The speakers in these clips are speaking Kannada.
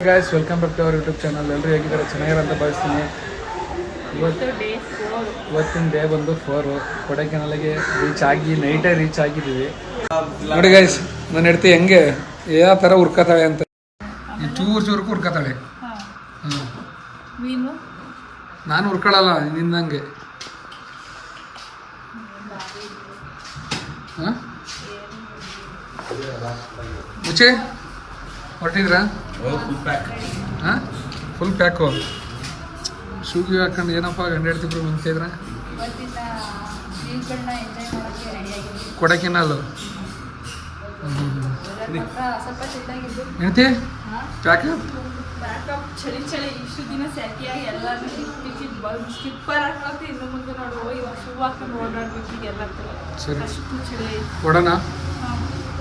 Guys welcome back to our YouTube channel. ಎಲ್ಲರೂ ಹೇಗಿದ್ದಾರೆ? ಚೆನ್ನಾಗಿರೋ ಅಂತ ಭಾವಿಸ್ತೀನಿ. ಇವತ್ತಿನ ಡೇ ಬಂದು 4 ಕೊಡೈಕೆನಾಲ್ಗೆ ನೈಟೇ ರೀಚ್ ಆಗಿದ್ದೀವಿ. ನೋಡಿ ಗೈಸ್, ನನ್ನ ಹೆಂಡತಿ ಹೆಂಗೆ ಯಾವ ಥರ ಹುರ್ಕೋತಾಳೆ ಅಂತ, ಚೂರು ಹುರ್ಕೋತಾಳೆ. ನಾನು ಹುರ್ಕೊಳ್ಳಲ್ಲ ನಿನ್ನಂಗೆ. ಮುಚ್ಚೆ ಹೊರಟಿದ್ರಾ? ಫುಲ್ ಪ್ಯಾಕು ಶೂಗಿ ಹಾಕೊಂಡು ಏನಪ್ಪ ಗಂಡ ಹೇಳ್ತಿಬ್ರು ನಿಂತಿದ್ರ? ಕೊಡೈಕೆನಾಲ್ ಹೇಳ್ತಿ ಪ್ಯಾಕ್ ಚಳಿ ಇಷ್ಟು ದಿನ ಸೆಕೆಯಾಗಿ ಎಲ್ಲಾನು ಸ್ಲಿಪ್ಪರ್ ಹಾಕೋತಿ. ಇನ್ನು ಮುಂದೆ ನೋಡು, ಇವಾಗ ಶೂ ಹಾಕೊಂಡು ಓಡಾಡ್ಬೇಕು. ಎಲ್ಲ ಸರಿ ಅಷ್ಟು ಚಳಿ ಕೊಡೋಣ.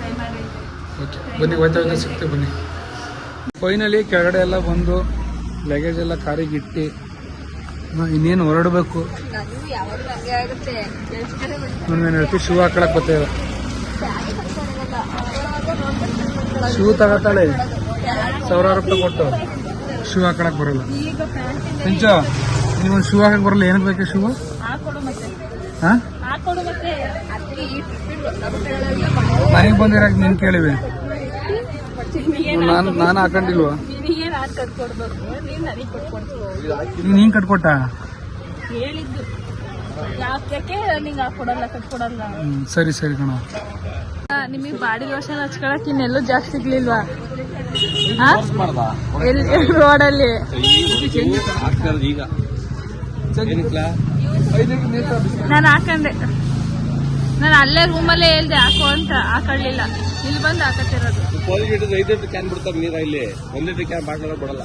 ಟೈಮ್ ಆಗೈತೆ. ಓಕೆ ಬನ್ನಿ, ಹೋಯ್ತಾ ಸಿಗ್ತೇವೆ ಬನ್ನಿ. ಫೈನಲಿ ಕೆಳಗಡೆ ಎಲ್ಲ ಬಂದು ಲಗೇಜ್ ಎಲ್ಲ ಕಾರಿಗೆ ಇಟ್ಟು ಇನ್ನೇನು ಹೊರಡಬೇಕು. ನಾನು ಹೇಳ್ತೀವಿ ಶೂ ಹಾಕೊಳಕ್ ಬರ್ತೇವೆ. ಶೂ ತಗೋತಾಳೆ, 1000 ರೂಪಾಯಿ ಕೊಟ್ಟು ಶೂ ಹಾಕೊಳಕ್ ಬರಲ್ಲ. ಪಿಂಚ ನೀವೊಂದು ಶೂ ಹಾಕಕ್ ಬರಲ್ಲ, ಏನಕ್ಕೆ ಬೇಕು ಶೂ? ನನಗೆ ಬಂದಿರಾಕ ನೀನು ಕೇಳಿವೆ, ನಾನು ಹಾಕೊಂಡಿಲ್ವಾ? ನೀನ್ ಕಟ್ಕೊಟ್ಟ ಸರಿ ಸರಿ ಕಣ. ನಿಮಗ್ ಬಾಡಿ ಲೋಷನ್ ಹಚ್ಕೊಳಕ್ ಇನ್ನೆಲ್ಲೂ ಜಾಸ್ತಿ ಸಿಗ್ಲಿಲ್ವಾ ರೋಡಲ್ಲಿ? ನಾನು ಹಾಕೊಂಡೆ, ನಾನು ಅಲ್ಲೇ ರೂಮಲ್ಲೇ ಹೇಳ್ದೆ ಹಾಕೋ ಅಂತ, ಹಾಕೊಳ್ಳಿಲ್ಲ. ಇಲ್ಲಿ ಬಂದು ಹಾಕತ್ತಿರೋದು. ಕ್ಯಾನ್ ಬಿಡ್ತಾರೆ ನೀರ, ಇಲ್ಲಿ 1 ಲೀಟರ್ ಕ್ಯಾನ್ ಬಾಟ್ಲ ಬಿಡಲ್ಲ.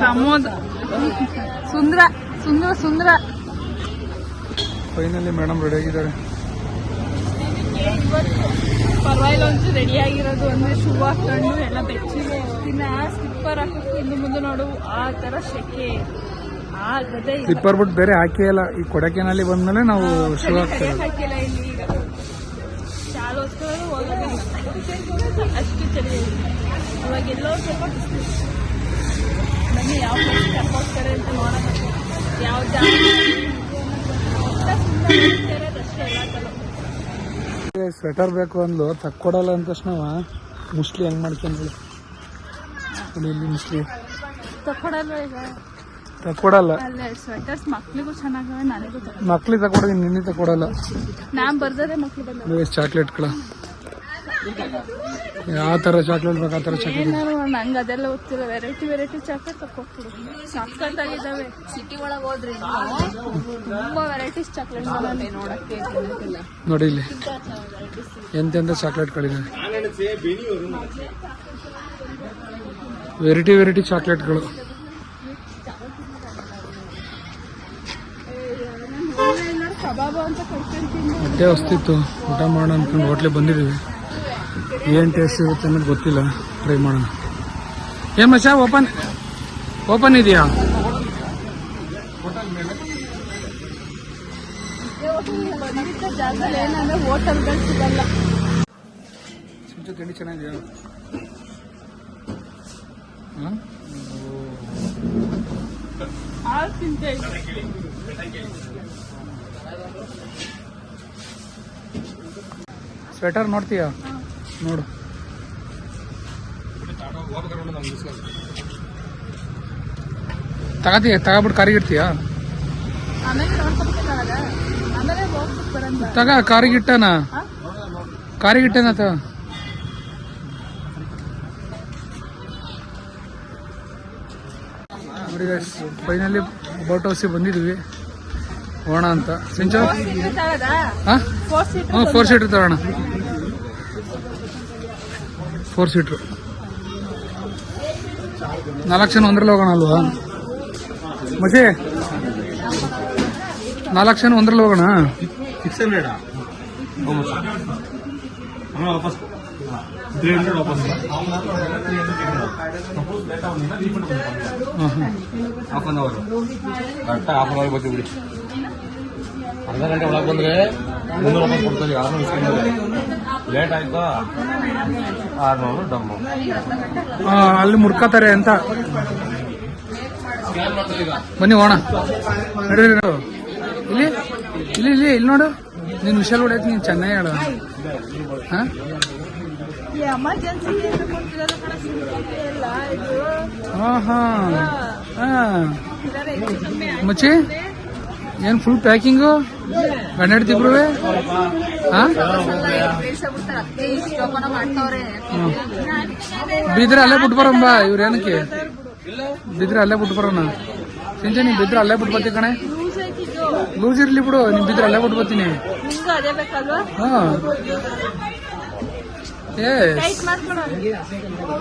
ಪ್ರಮೋದ್ ಸುಂದ್ರ ಫೈನಲಿ ಮೇಡಮ್ ರೆಡಿ ಆಗಿದ್ದಾರೆ. ಪರವಾಗಿಲ್ಲ, ಒಂಚೂರು ರೆಡಿ ಆಗಿರೋದು ಅಂದ್ರೆ ಶೂ ಹಾಕೊಂಡು ಎಲ್ಲ ಬೆಚ್ಚಿಗೆ ದಿನ ಸ್ಲಿಪ್ಪರ್ ಹಾಕಬೇಕು. ಇನ್ನು ಮುಂದೆ ನೋಡು ಆ ತರ ಶೆಕೆ ಆಗದೆ. ಸ್ಲಿಪ್ಪರ್ ಬಿಟ್ಟು ಬೇರೆ ಹಾಕೇ ಇಲ್ಲ. ಈ ಕೊಡೈಕೆನಾಲ್ ಬಂದ್ಮೇಲೆ ನಾವು ಶೂ ಹಾಕ್ತೇವೆ. ಹಾಕಿಲ್ಲ ಇಲ್ಲಿ. ಈಗ ಶಾಲೋಸ್ಕರ ಹೋಗೋದಿಲ್ಲ, ಅಷ್ಟು ಚಳಿ. ಇವಾಗ ಎಲ್ಲೋ ಸ್ವಲ್ಪ ಬನ್ನಿ ಯಾವ ಪ್ಲೇಸ್ ಕರ್ಕೋಗ್ತಾರೆ ಅಂತ ನೋಡೋಣ. ಯಾವ ಸ್ವೆಟರ್ ಬೇಕು ಅಂದ್ಲು, ತಕ್ಕೊಡಲ್ಲ ಅಂದ ತಕ್ಷಣ ಮುಸ್ಲಿ ಹೆಂಗ್ ಮಾಡ್ಕೊಂಡ್ಳು. ಇಲ್ಲಿ ಮುಸ್ಲಿ ತಕ್ಕೊಡಲ್ವ? ಈಗ ತಕ್ಕೊಡಲ್ಲ. ಅಲ್ಲೇ ಸ್ವೆಟರ್ಸ್ ಮಕ್ಳಿಗೂ ಚೆನ್ನಾಗವೆ, ನನಗೂ ಮಕ್ಳಿಗೆ ತಕೊಡೋದು, ನಿನ್ನೆ ತಕೊಡಲ್ಲ. ನಾನ್ ಬರ್ದರೆ ಮಕ್ಳು ಬಂದ ಚಾಕ್ಲೇಟ್ಗಳ ಯಾವ ತರ ಚಾಕ್ಲೇಟ್ ಬೇಕು ಆ ತರ ಚಾಕ್ಲೇಟ್. ನಂಗೆ ಅದೆಲ್ಲ ಗೊತ್ತಿಲ್ಲ. ವೆರೈಟಿ ಚಾಕ್ಲೇಟ್ ತಕ್ಕೊಟ್ಬಿಡು, ಸಕ್ಕತ್ತಾಗಿದ್ದಾವೆ. ಸಿಟಿ ಒಳಗೆ ಹೋದ್ರಿ ತುಂಬಾ ವೆರೈಟೀಸ್ ಚಾಕ್ಲೇಟ್ ನೋಡಕ್ಕೆ. ನೋಡಿ ಇಲ್ಲಿ ಎಂತೆಂತ ಚಾಕ್ಲೇಟ್ಗಳಿವೆ, ವೆರೈಟಿ ಚಾಕ್ಲೇಟ್ಗಳು. ಕಬಾಬ್ ಅಂತ ಕಳ್ಕೊಂತೀನಿ. ಹೊಟ್ಟೆ ಹೊಸ್ತಿತ್ತು, ಊಟ ಮಾಡೋಣ ಅಂದ್ಕೊಂಡು ಹೋಟ್ಲಿಗೆ ಬಂದಿದ್ದೀವಿ. ಏನು ಟೇಸ್ಟ್ ಇರುತ್ತೆ ಅನ್ನೋದು ಗೊತ್ತಿಲ್ಲ, ಟ್ರೈ ಮಾಡೋಣ. ಏನು ಮಚ್ಚ ಓಪನ್ ಇದೆಯಾ? ಬಂದಿದ್ದ ಜಾಗದಲ್ಲಿ ಏನಂದ್ರೆ ಹೋಟೆಲ್ಗಳು ಸಿಗಲ್ಲ. ತಿಂಡಿ ಚೆನ್ನಾಗಿದೆಯಾ? ಹಾಲು ತಿಂತೆ. ಸ್ವೆಟರ್ ನೋಡ್ತೀಯಾ? ನೋಡು. ತಗೋಬಿಟ್ಟು ಕಾರಿಗೆ ಇಡ್ತೀಯಾ? ತಗ ಕಾರಿಗೆ ಇಟ್ಟನ ನೋಡಿ ಗೈಸ್, ಫೈನಲಿ ಬೋಟ್ ಹೌಸಿಗೆ ಬಂದಿದ್ವಿ, ಹೋಗೋಣ ಅಂತ. ಸಿಂಚು 4 ಸೀಟರ್ ತಗೋಣ. 4 ಸೀಟ್ರು 4 ಜನ ಒಂದ್ರಲ್ಲಿ ಹೋಗೋಣ ಅಲ್ವಾ ಮಜೆ? 4 ಜನ ಒಂದ್ರಲ್ಲಿ ಹೋಗೋಣ. 600 ವಾಪಸ್ 300 ವಾಪಸ್. ಹಾಫ್ ಅನ್ ಅವರ್ ಕರೆಕ್ಟಾಗಿ ಹಾಫ್ ಅನ್ ಅವರ್ ಬರ್ತೀವಿ ಬಿಡಿ. ಅರ್ಧ ಗಂಟೆ ಒಳಗೆ ಬಂದ್ರೆ 300 ವಾಪಸ್ ಕೊಡ್ತಾರೆ. 600 ಲೇಟ್ ಆಯ್ತು 600 ಡಮ್ಮು. ಅಲ್ಲಿ ಮುರ್ಕೋತಾರೆ ಅಂತ. ಬನ್ನಿ ಹೋಣ ನಡೀರಿ. ಇಲ್ಲಿ ಇಲ್ಲಿ ಇಲ್ಲಿ ಇಲ್ಲಿ ನೋಡು, ನೀನು ವಿಷಲ್ ಹೊಡೈತಿ, ನೀನು ಚೆನ್ನಾಗಿ ಹೇಳ. ಹಾಂ ಹಾಂ ಹಾಂ ಹಾಂ ಮಚ್ಚಿ ಏನು ಫುಲ್ ಪ್ಯಾಕಿಂಗು ಗಂಡ ಹೆಡ್ತಿಬ್ರು? ಹಾಂ ಬಿದ್ರೆ ಅಲ್ಲೇ ಬಿಟ್ಟು ಬರೋಣ. ಇವ್ರೇನಕ್ಕೆ ಬಿದ್ರೆ ಅಲ್ಲೇ ಬಿಟ್ಟು ಬರೋಣ. ಸಿಂಚ ನೀನ್ ಬಿದ್ರೆ ಅಲ್ಲೇ ಬಿಟ್ಟು ಬರ್ತೀವಿ ಕಣೆ. ಲೂಸ್ ಇರ್ಲಿ ಬಿಡು, ನೀನ್ ಬಿದ್ರೆ ಅಲ್ಲೇ ಬಿಟ್ಟು ಬರ್ತೀನಿ. ಹಾ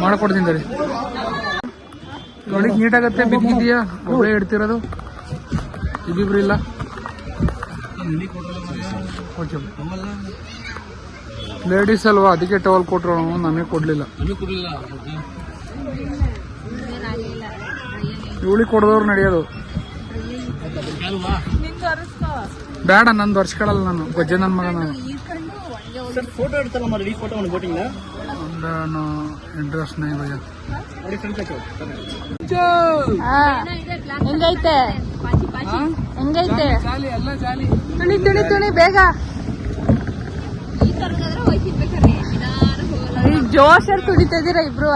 ಮಾಡ್ಕೊಡ್ತೀನಿ ಸರಿ. ನೋಡಿಕ್ ನೀಟಾಗತ್ತೆ. ಬಿದ್ದಿದ್ಯಾ ಒಬ್ಬರೇ ಇಡ್ತಿರೋದು, ಇಬ್ಬಿಬ್ರು ಇಲ್ಲ. ಓಕೆ ಲೇಡೀಸ್ ಅಲ್ವಾ, ಅದಕ್ಕೆ ಟವಲ್ ಕೊಟ್ರು, ನಮಗೆ ಕೊಡ್ಲಿಲ್ಲ. ಇವಳಿಗೆ ಕೊಡದವ್ರು ನಡೆಯೋದು ಬೇಡ. ನಂದು ವರ್ಷಗಳಲ್ಲ, ನಾನು ಗೊಜ್ಜೆ ನನ್ನ ಮಗ. ನಾನು ಇಂಟ್ರೆಸ್ಟ್ ನೈ ಭಯ. ಹೆಂಗೈತೆ ಹೆಂಗೈತೆ? ತುಣಿ ತುಣಿ ತುಣಿ ಬೇಗ. ಜೋಶಲ್ಲಿ ತುಳಿತಾ ಇದೀರ ಇಬ್ರು.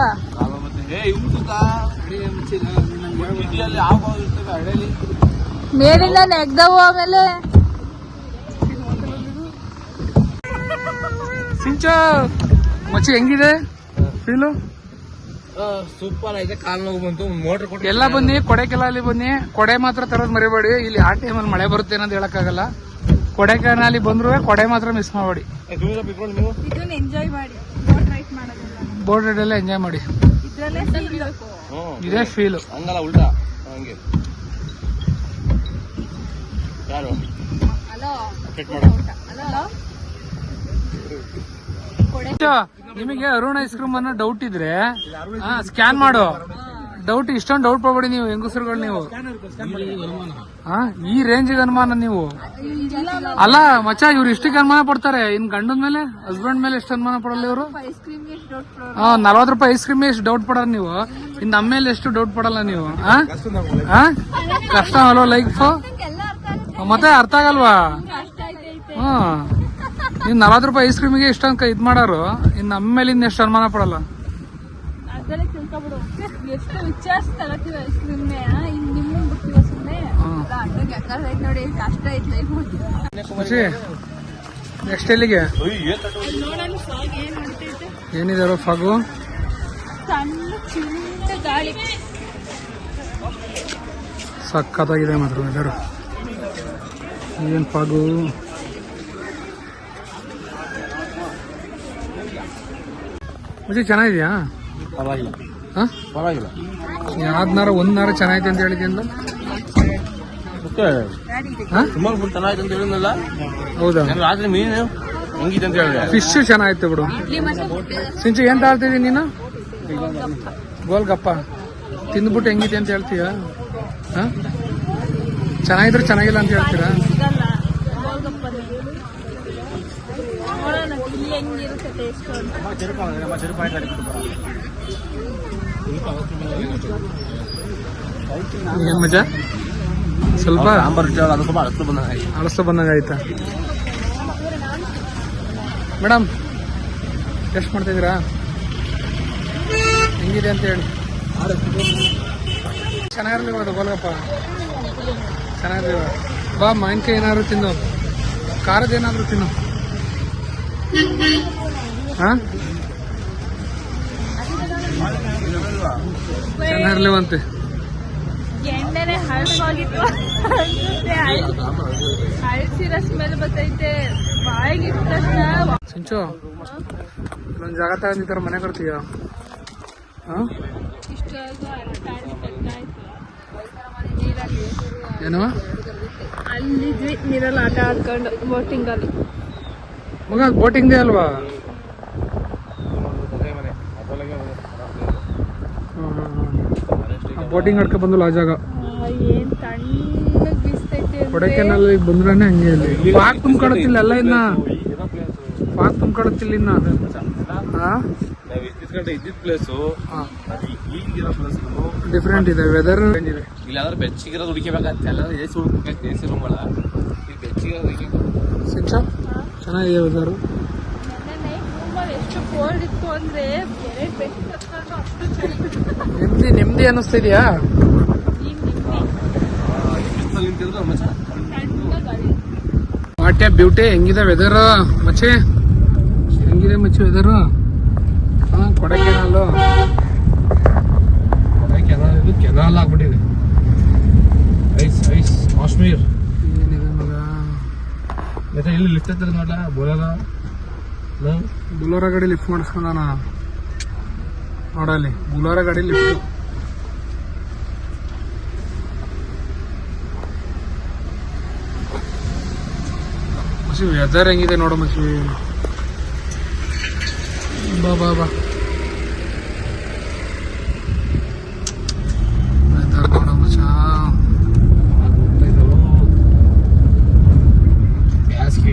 ಮೇಲಿಂದ ನೆಗ್ದವು. ಆಮೇಲೆ ಸಿಂಚು ಮಚ್ಚಿ ಹೆಂಗಿದೆ ಫೀಲು? ಸೂಪರ್ ಆಗಿದೆ. ಕಾಲ್ ನೋವು ಬಂತು. ಮೋಟರ್ ಕೊಟ್ಟು ಎಲ್ಲ ಬನ್ನಿ, ಕೊಡೆಕೆನಾಲಿ ಬನ್ನಿ. ಕೊಡೆ ಮಾತ್ರ ತರೋದು ಮರಿಬೇಡಿ. ಇಲ್ಲಿ ಆ ಟೈಮಲ್ಲಿ ಮಳೆ ಬರುತ್ತೆ ಅನ್ನೋದು ಹೇಳಕ್ಕಾಗಲ್ಲ. ಕೊಡೆಕೆನಾಲಿ ಬಂದ್ರು ಕೊಡೆ ಮಾತ್ರ ಮಿಸ್ ಮಾಡಬೇಡಿ. ಇದನ್ನ ಎಂಜಾಯ್ ಮಾಡಿ. ಬೋಟ್ ರೈಡ್ ಮಾಡೋದಿಲ್ಲ, ಬೋಟ್ ರೈಡ್ ಎಲ್ಲ ಎಂಜಾಯ್ ಮಾಡಿ. ಇದ್ರಲ್ಲೇ ಇದೇ ಫೀಲು. ಹಂಗಲ್ಲ ಉಲ್ಟಾ ಹಂಗೆ. ಯಾರು ಕಟ್ ಮಾಡು. ನಿಮಗೆ ಅರುಣ್ ಐಸ್ ಕ್ರೀಮ್ ಅನ್ನೋ ಡೌಟ್ ಇದ್ರೆ ಸ್ಕ್ಯಾನ್ ಮಾಡು. ಡೌಟ್ ಇಷ್ಟೊಂದು ಡೌಟ್ ಪಡ್ಬೇಡಿ ನೀವು ಹೆಂಗಸರುಗಳು. ನೀವು ಈ ರೇಂಜಿಗೆ ಅನುಮಾನ ನೀವು ಅಲ್ಲ ಮಚ್ಚ. ಇವ್ರು ಇಷ್ಟಕ್ಕೆ ಅನುಮಾನ ಪಡ್ತಾರೆ, ಇನ್ ಗಂಡನ ಮೇಲೆ ಹಸ್ಬೆಂಡ್ ಮೇಲೆ ಎಷ್ಟು ಅನುಮಾನ ಪಡಲ್ಲ ಇವರು. 40 ರೂಪಾಯಿ ಐಸ್ ಕ್ರೀಮ್ ಎಷ್ಟು ಡೌಟ್ ಪಡಲ್ಲ ನೀವು. ಇನ್ ನಮ್ಮ ಮೇಲೆ ಎಷ್ಟು ಡೌಟ್ ಪಡಲ್ಲ ನೀವು. ಕಷ್ಟ ಅಲ್ವಾ ಲೈಫ್? ಮತ್ತೆ ಅರ್ಥ ಆಗಲ್ವಾ? ಇನ್ 40 ರೂಪಾಯಿ ಐಸ್ ಕ್ರೀಮಿಗೆ ಇಷ್ಟೊಂದು ಇದ್ ಮಾಡಾರು, ಇನ್ ನಮ್ಮ ಮೇಲಿಂದ ಎಷ್ಟು ಅನುಮಾನ ಪಡಲ್ಲ. ಎಷ್ಟು ವಿಚಾರಿಸಿ ತಗೋತೀವಿ ಐಸ್ ಕ್ರೀಮ್ನೇ. ನಿಮ್ಮ ಬಿಡ್ತೀವ ಸುಮ್ಮನೆ ನೋಡಿ. ಕಷ್ಟ ಐತ್ ಲೈಫ್. ನೆಕ್ಸ್ಟ್ ಎಲ್ಲಿಗೆ? ಏನಿದಾರೋ ಫಗು ಸಣ್ಣ ಚಿನ್ನ ಗಾಳಿ ಸಖತ್ತಾಗಿದೆ ಮಾತ್ರ ವೆದರ್. ಏನ್ ಫಗು. ಮುಜಿ ಚೆನ್ನಾಗಿದ್ಯಾ? ಪರವಾಗಿಲ್ಲ ಪರವಾಗಿಲ್ಲ. ಯಾವ್ದನಾರ ಒಂದ್ನಾರ ಚೆನ್ನಾಗೈತೆ ಅಂತ ಹೇಳಿದ್ದೆ ಅಂದ. ಸುಮಾರು ಫುಲ್ ಚೆನ್ನಾಗಿದೆ ಅಂತ ಹೇಳಿದ್ನಲ್ಲ. ಹೌದಾ? ರಾತ್ರಿ ಮೀನು ಹೆಂಗಿದೆ ಅಂತ ಹೇಳಿದೆ. ಫಿಶ್ ಚೆನ್ನಾಗಿತ್ತು ಬಿಡು. ಸಿಂಚು ಏನ್ ತಾಳ್ತಿದ್ದೀನಿ ನೀನು? ಗೋಲ್ಗಪ್ಪ ತಿಂದ್ಬಿಟ್ಟು ಹೆಂಗಿದೆ ಅಂತ ಹೇಳ್ತೀಯ? ಚೆನ್ನಾಗಿದ್ರೆ ಚೆನ್ನಾಗಿಲ್ಲ ಅಂತ ಹೇಳ್ತೀರಾ? ಹೆಂಗಿರುತ್ತೆ ಟೇಸ್ಟ್ ಅಂತ. ಏನ್ ಮಜಾ? ಸ್ವಲ್ಪ ಅಳಸ್ತು ಬಂದಂಗ ಆಯ್ತಾ? ಮೇಡಮ್ ಟೆಸ್ಟ್ ಮಾಡ್ತಾ ಇದೀರಾ? ಹೆಂಗಿದೆ ಅಂತ ಹೇಳಿ. ಚೆನ್ನಾಗಿರ್ಲಿವ ಅದು ಗೋಲ್ಗಪ್ಪ? ಚೆನ್ನಾಗಿರ್ಲಿವ? ಬಾ ಮಾವಿನಕಾಯಿ ಏನಾದ್ರು ತಿನ್ನು, ಖಾರದ ಏನಾದ್ರು ತಿನ್ನು. ಚೆನ್ನಾಗಿರ್ಲಿವಂತೆ. ಎಣ್ಣೆನೆ ಹಳಸೋಗಿತ್ತು ಅನ್ಸುತ್ತೆ. ಹಳಸಿರೋ ಸ್ಮೆಲ್ ಬರ್ತೈತೆ ಬಾಯಿಗಿಟ್ಟ ತಕ್ಷಣ. ಸಿಂಚು ಇಲ್ಲೊಂದು ಜಾಗ ತಗೊಂಡಿದ್ದಾರ ಮನೆ ಕೊಡ್ತೀಯ? ಏನು ಅಲ್ಲಿದ್ವಿ ನೀರಲ್ಲಿ ಆಟ ಆಡ್ಕೊಂಡು ಬೋಟಿಂಗ್ ಅಲ್ಲಿ. ಮಗ ಬೋಟಿಂಗ್ ಅಲ್ವಾ? ಬೋಟಿಂಗ್ ಆಡ್ಕೊ ಬಂದಲ್ಲ ಆ ಜಾಗ. ಏನ್ ತಣ್ಣಗ್ ಬೀಸ್ತೈತೆ. ಕೊಡೈಕೆನಾಲ್ ಬಂದ್ರೆ ಹಂಗೆ ಇಲ್ಲಿ ಪಾಕ್ ತುಂಬ್ಕೊಳತ್ತಿಲ್ಲ ಎಲ್ಲ. ಇನ್ನ ಫಾಗ್ ತುಂಬ್ಕೊಳತ್ತಿಲ್ಲ ಇನ್ನ ಹಾ ನಾವ್ ಇದ್ದಿದ್ ಇದ್ದಿದ್ ಪ್ಲೇಸು ಈಗಿರೋ ಪ್ಲೇಸ್ ಡಿಫ್ರೆಂಟ್ ಇದೆ ವೆದರ್. ಇಲ್ಲಿ ಯಾವ್ದಾರು ಬೆಚ್ಚಿಗಿರೋದು ಹುಡುಕಿಬೇಕಾಗತ್ತೆ, ಎಲ್ಲ ಎಸಿ ಹುಡುಕ್ಬೇಕು, ಎಸಿ ರೂಮ್ಗಳ ಈಗ ಬೆಚ್ಚಿಗಿರೋದು ಸಿಂಚ ಚೆನ್ನಾಗಿದೆ ವೆದರ್. ರೂಮಲ್ಲಿ ಎಷ್ಟು ಕೋಲ್ಡ್ ಇತ್ತು ಅಂದ್ರೆ ಬೇರೆ ಬೆಸ್ಟ್ ಹತ್ಕೊಂಡು ಅಷ್ಟು ಚಳಿ. ನೆಮ್ಮದಿ ಅನ್ನಿಸ್ತಿದ್ಯಾ? ಈಗ ನಿಂತಿದ್ರು ಮಚ್ಚ. ತಣ್ಣ ಗಾಳಿ. What A beauty. ಹೆಂಗಿದೆ ವೆದರ್ ಮಚ್ಚೆ? ಹೆಂಗಿದೆ ಮಚ್ಚೆ ವೆದರ್? ಹಾ, ಕೊಡಕೆನಾಲು ಇದು ಕೆನಾಲ್ ಆಗ್ಬಿಟ್ಟಿದೆ. ಐಸ್ ಐಸ್ ಕಾಶ್ಮೀರ್ ಏನಿದೆ ಮಗ? ಮತ್ತೆ ಇಲ್ಲಿ ಲಿಫ್ಟ್ ಹತ್ತಿರ ನೋಡ್ಲ ಬುಲೋರ ಗಾಡಿ ಲಿಫ್ಟ್ ಮಾಡಿಸ್ಕೊಂಡ ನೋಡಲ್ಲಿ. ಬುಲೋರ ಗಾಡಿ ಲಿಫ್ಟ್. ಮಸಿ ವೆದರ್ ಹೆಂಗಿದೆ ನೋಡು ಮಸಿ. ಬಾ ಬಾ ಬಾ ವೆದರ್ ನೋಡ ಮಚ. ಗ್ಯಾಸ್ಗೆ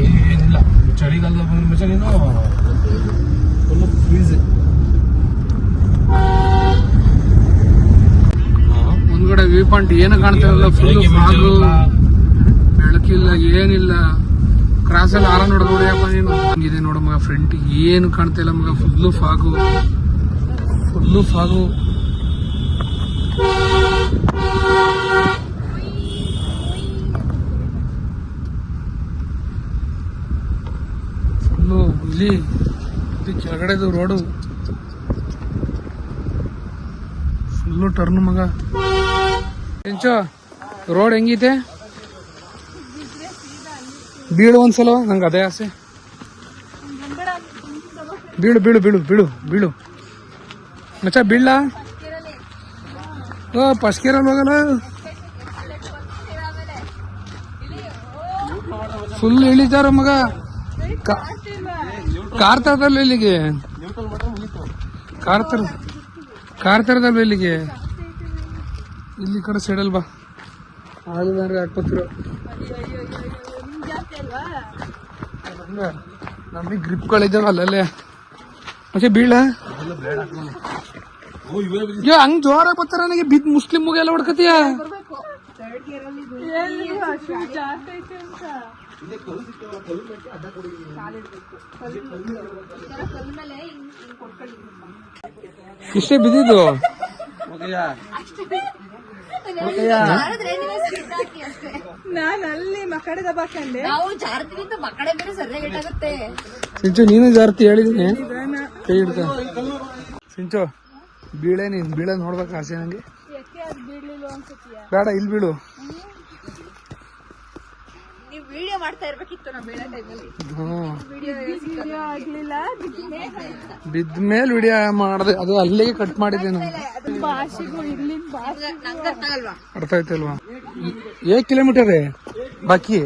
ಏನಿಲ್ಲ. ಚಳಿಗಾಲದ ಬಂದ ಮಚ್ಚ ನೀನು ಫುಲ್ ಫ್ರೀಸ್. ಮುಂದ್ಗಡೆ ವ್ಯೂ ಪಾಯಿಂಟ್ ಏನು ಕಾಣ್ತಿರಲ್ಲ, ಫುಲ್ ಫಾಗು, ಬೆಳಕಿಲ್ಲ ಏನಿಲ್ಲ. ಕ್ರಾಸ್ ಅಲ್ಲಿ ಆರ ನೋಡ ನೋಡಿಯಪ್ಪ ನೀನು. ಹಂಗಿದೆ ನೋಡು ಮಗ, ಫ್ರಂಟ್ ಏನು ಕಾಣ್ತಿಲ್ಲ ಮಗ, full fog full fog. Full ಇಲ್ಲಿ ಇದು ಕೆಳಗಡೆದು ರೋಡು ಫುಲ್ಲು ಟರ್ನ್ ಮಗ. ಎಂಚೋ ರೋಡ್ ಹೆಂಗಿದೆ? ಬೀಳು ಒಂದ್ಸಲ, ನಂಗೆ ಅದೇ ಆಸೆ. ಬೀಳು ಬೀಳು ಬೀಳು ಬೀಳು ಬೀಳು ಮಚ್ಚ, ಬೀಳ. ಓ ಪಸ್ಕೇರಲ್ಲಿ ಹೋಗಲ್ಲ, ಫುಲ್ ಇಳಿತಾರ ಮಗ. ಕಾರ್ ತರದಲ್ಲ ಇಲ್ಲಿಗೆ, ಕಾರ್ ತರದಲ್ವ ಇಲ್ಲಿಗೆ. ಇಲ್ಲಿ ಕಡೆ ಸೈಡಲ್ ಬಾ, ಆಗಿದ್ರೆ ಹಾಕ್ಬತ್ತಿರೋ. ನಮಗೆ ಗ್ರಿಪ್ಗಳಿದ್ದಾವ ಅಲ್ಲಲ್ಲೇ ಮತ್ತೆ ಬೀಳ. ಹಂಗ್ ಜೋರಾಗಿ ಬರ್ತಾರ ನನಗೆ. ಬಿದ್ ಮುಸ್ಲಿಂ ಮುಗೆಲ್ಲ ಹೊಡ್ಕತಿಯ. ಇಷ್ಟೇ ಬಿದ್ದಿದ್ದು. ನಾನು ಅಲ್ಲಿ ಮಕ್ಕಡೆ ದಬಾಕಂಡೆ. ನಾವು ಜಾರ್ತೀವಿ ಅಂತ ಮಕ್ಕಡೆ ಬೇರೆ ಸರಿಯಾಗಿ ಇಟ್ಟಾಗುತ್ತೆ. ಸಿಂಚು ನೀನು ಜಾರ್ತಿ ಹೇಳಿದೀನಿ, ಕೈ ಹಿಡ್ಕ. ಸಿಂಚು ಬೀಳೆ, ನೀನ್ ಬೀಳ ನೋಡ್ಬೇಕು ಆಸೆ ನಂಗೆ. ಯಾಕೆ ಅದು ಬೀಳ್ಲಿಲ್ಲ ಅನ್ಸುತ್ತೀಯ? ಬೇಡ, ಇಲ್ಲಿ ಬೀಳು. ನೀವು ವಿಡಿಯೋ ಮಾಡ್ತಾ ಇರ್ಬೇಕಿತ್ತು ನಾವು ಬೀಳೋ ಟೈಮಲ್ಲಿ. ವಿಡಿಯೋ ಆಗ್ಲಿಲ್ಲ. ಬಿದ್ಮೇಲೆ ವಿಡಿಯೋ ಮಾಡಿದೆ, ಅದು ಅಲ್ಲಿಗೆ ಕಟ್ ಮಾಡಿದ್ದೆ ನಾನು. ಭಾಷೆಗಳು ಇಲ್ಲಿಂದ ಭಾಷೆ ನಂಗೆ ಅರ್ಥ ಆಗಲ್ವಾ? ಅರ್ಥ ಆಯ್ತಲ್ವಾ? 1 ಕಿಲೋಮೀಟರ್ ಬಾಕಿ.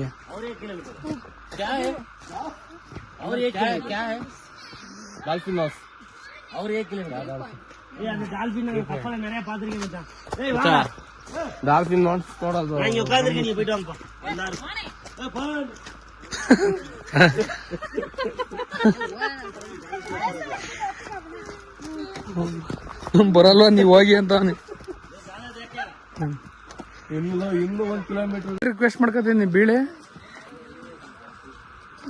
ಡಾಲ್ಫಿನ್ ಹೌಸ್ ಡಾಲ್ಫಿನ್ ನೋಡೋದು. ಬರಲ್ವಾ ನೀವ್ ಹೋಗಿ ಅಂತ ಇನ್ನೂ 1 ಕಿಲೋಮೀಟರ್ ರಿಕ್ವೆಸ್ಟ್ ಮಾಡ್ಕೊತೀನಿ. ಬೀಳೆ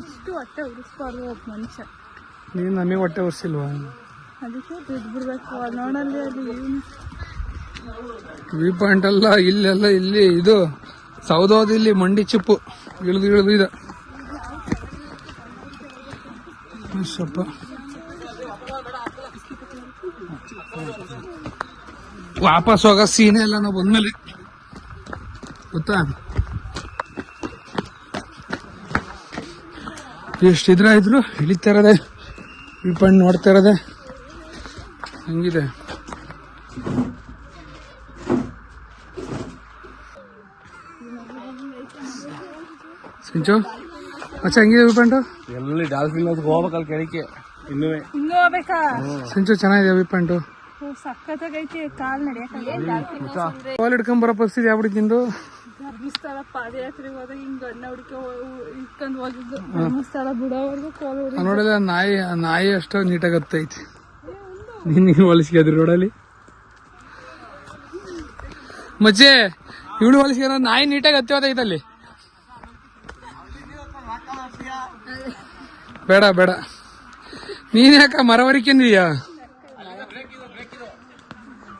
ಇಷ್ಟು ಹೊಟ್ಟೆ ಉರಿಸ್ಬಾರ್ದು ಒಬ್ಬ ಮನುಷ್ಯ. ನೀನ್ ನಮಗೆ ಹೊಟ್ಟೆ ಉರ್ಸಿಲ್ವಾ? ಅದಕ್ಕೆ ಬಿದ್ದು ಬಿಡ್ಬೇಕು. ನೋಡಲ್ಲಿ ಅಲ್ಲಿ ವ್ಯೂ ಪಾಯಿಂಟ್ ಅಲ್ಲ, ಇಲ್ಲೆಲ್ಲ ಇಲ್ಲಿ ಇದು ಸೌದೋದು, ಇಲ್ಲಿ ಮಂಡಿ ಚಿಪ್ಪು ಇಳಿದು ಇಳಿದು ಇದೆ. ಸ್ವಲ್ಪ ವಾಪಸ್ ಹೋಗೋ ಸೀನೆ ಎಲ್ಲ ನಾವು ಬಂದ್ಮೇಲೆ ಗೊತ್ತಾ. ಎಷ್ಟಿದ್ರ ಇದ್ರು ಇಳಿತಾ ಇರೋದೆ, ವ್ಯೂ ಪಾಯಿಂಟ್ ನೋಡ್ತಾ ಇರೋದೆ. ಹಂಗಿದೆ. ಸಿಂಚು ಮಚ್ಚ ಹೆಂಗಿದೆ ವ್ಯೂ ಪಾಯಿಂಟ್? ಎಲ್ಲಿ ಡಾಲ್ಫಿನ್ ಹೌಸ್ ಹೋಗ್ಬೇಕಲ್ಲ ಕೆಳಕ್ಕೆ. ಇನ್ನೂ ಇನ್ನೂ ಹೋಗ್ಬೇಕಾ? ಸಿಂಚು ಚೆನ್ನಾಗಿದೆ ವ್ಯೂ ಪಾಯಿಂಟ್. ಸಕ್ಕತ್ತಾಗೈತಿ ಕಾಲ್ ನಡೆಯಕ್ಕೆ ಕಾಲ್ ಹಿಡ್ಕೊಂಡ್ ಬರೋ ಪರಿಸ್ಥಿತಿ ಆಗ್ಬಿಟ್ಟಿತ್ತು ನಿಂದು. ಧರ್ಮಸ್ಥಳ ಪಾದಯಾತ್ರೆಗೆ ಹೋದಾಗ ಹಿಂಗ್ ಗಣ್ಣ ಇಟ್ಕೊಂಡ್ ಹೋಗಿದ್ದು ಧರ್ಮಸ್ಥಳ ಬಿಡೋವರೆಗೂ ಕಾಲ್ ಹೊಡಿ ನೋಡಿದ್ರೆ ನಾಯಿ ಅಷ್ಟು ನೀಟಾಗಿ ಹತ್ತೈತಿ. ನೀನು ಹೊಲಿಸ್ಕಿದ್ರಿ ರೋಡಲ್ಲಿ ಮಚ್ಚೆ ಇವಳು ಹೊಲಿಸ್ಕ ನಾಯಿ ನೀಟಾಗಿ ಹತ್ತೈತೆ ಅಲ್ಲಿ. ಬೇಡ ಬೇಡ ನೀನ್ ಯಾಕ ಮರವರಿಕೆಂದಿದ್ಯಾ?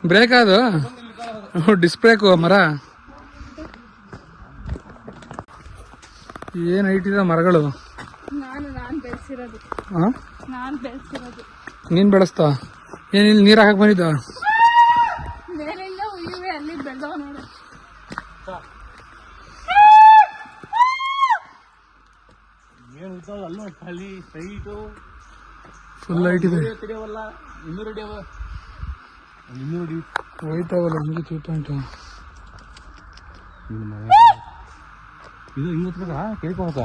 ಬ್ರೇಕ್ ಅದು ಡಿಸ್ಬ್ರೇಕು ಮರ. ಏನ್ ಹೈಟ್ ಇದೆ ಮರಗಳು. ನಾನ್ ಬೆಳೆಸಿರೋದು ಹಾ ನಾನ್ ಬೆಳೆಸಿರೋದು. ನೀನ್ ಬೆಳೆಸ್ತಾ ಏನ್ ಇಲ್ಲಿ ನೀರ್ ಹಾಕಕ್ ಬಂದಿದ್ದ? ಮೇಲಿಂದ ಉಯ್ಯುವೆ ಅಲ್ಲಿ ಬೆಳೆದವ ನೋಡು. ಫುಲ್ ಹೈಟ್ ಇದೆ. ಇನ್ನೂರು ಹೋಯ್ತಾವಲ್ಲ ನಿಮ್ಗೆ 2 ಪಾಯಿಂಟ್. ಇದು ಹಿಂಗ ಕೇಳ್ಕೋತ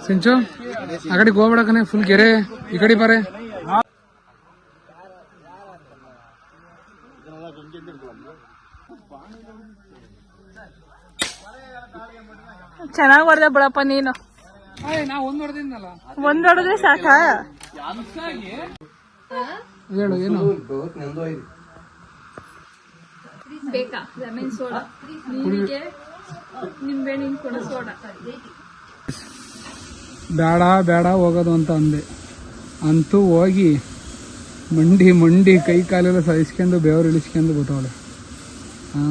ಸಿಂಚು ಆ ಕಡೆ ಹೋಗ್ಬೇಡ ಕಣೆ, ಫುಲ್ ಗೆರೆ. ಈ ಕಡೆ ಬಾರೆ. ಚೆನ್ನಾಗ್ ಹೊಡೆದ ಬಿಡಪ್ಪ ನೀನು. ನಾ ಒಂದ್ ಹೊಡೆದಿದ್ನಲ್ಲ. ಒಂದ್ ಹೊಡೆದ್ರೆ ಸಾಕ. ಹೇಳು ಏನು ಬೇಕಾ? ಲೆಮನ್ ಸೋಡಾ, ನೀರಿಗೆ ನಿಂಬೆಹಣ್ಣಿನ ಕೂಡ ಸೋಡಾ. ಬೇಡ ಬೇಡ ಹೋಗೋದು ಅಂತ ಅಂದೆ. ಅಂತೂ ಹೋಗಿ ಮಂಡಿ ಕೈ ಕಾಲೆಲ್ಲ ಸಹಿಸ್ಕೊಂಡು ಬೆವರು ಇಳಿಸ್ಕೊಂಡು ಗೊತ್ತವಳೆ. ಹಾ